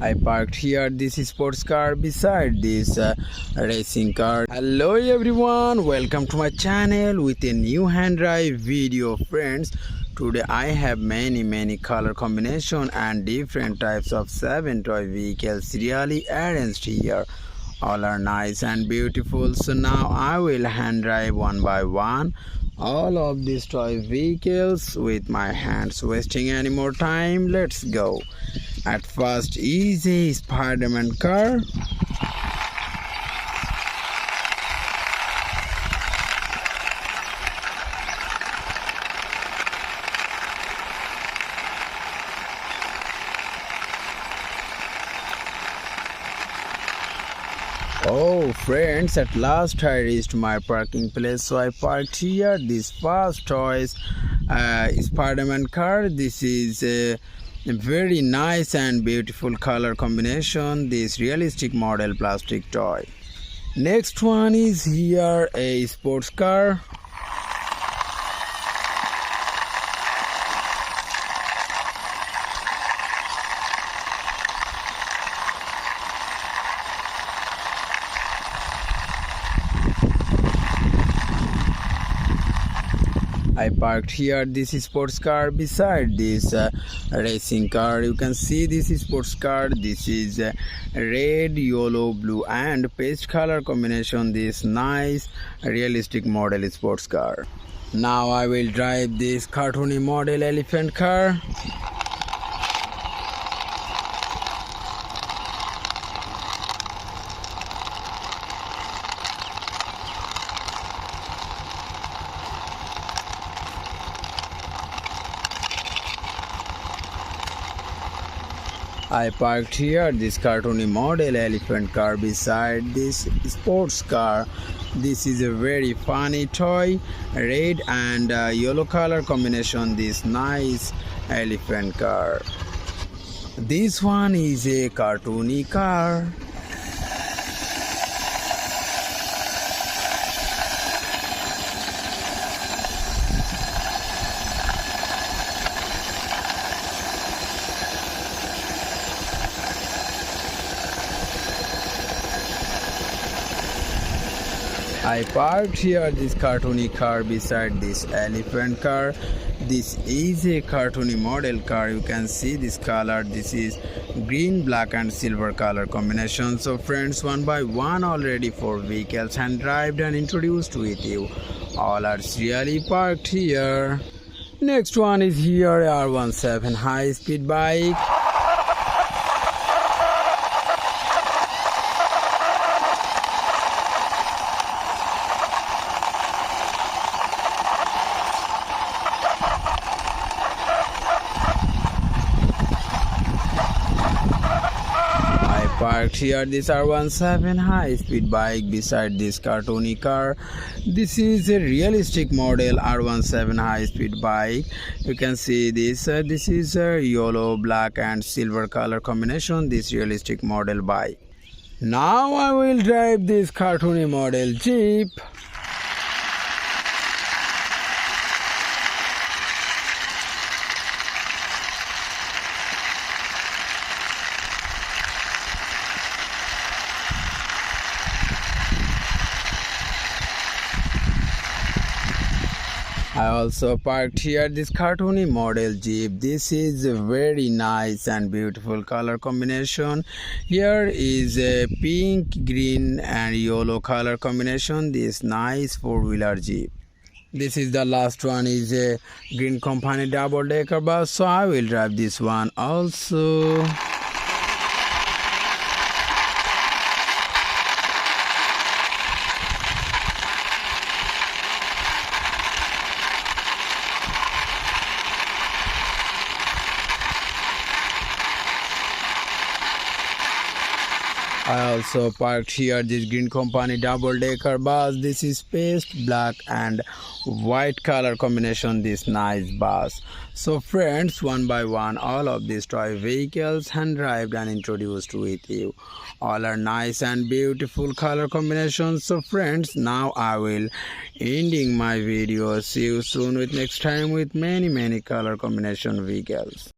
I parked here this sports car beside this racing car. Hello everyone, welcome to my channel with a new hand drive video. Friends, today I have many color combination and different types of 7 toy vehicles really arranged here. All are nice and beautiful. So now I will hand drive one by one all of these toy vehicles with my hands. Wasting any more time, let's go. At first is a Spider-Man car. Oh friends, at last I reached my parking place, so I parked here. This first toys Spider-Man car. This is a very nice and beautiful color combination, this realistic model plastic toy. Next one is here a sports car. I parked here this sports car beside this racing car. You can see this sports car. This is red, yellow, blue and paste color combination. This nice realistic model sports car. Now I will drive this cartoony model elephant car. I parked here this cartoony model elephant car beside this sports car. This is a very funny toy, red and yellow color combination, this nice elephant car. This one is a cartoony car. I parked here this cartoony car beside this elephant car. This is a cartoony model car. You can see this color. This is green, black and silver color combination. So friends, one by one already 4 vehicles hand driven and introduced with you. All are really parked here. Next one is here R17 high speed bike. Parked here this R17 high-speed bike beside this cartoony car. This is a realistic model R17 high-speed bike. You can see this. This is a yellow, black and silver color combination. This realistic model bike. Now I will drive this cartoony model Jeep. I also parked here this cartoony model Jeep. This is a very nice and beautiful color combination. Here is a pink, green and yellow color combination. This nice 4-wheeler Jeep. This is the last one is a green company double-decker bus. So I will drive this one also. I also parked here this green company double-decker bus. This is paste black and white color combination, this nice bus. So friends, one by one all of these toy vehicles hand driven and introduced with you. All are nice and beautiful color combinations. So friends, now I will ending my video. See you soon with next time with many color combination vehicles.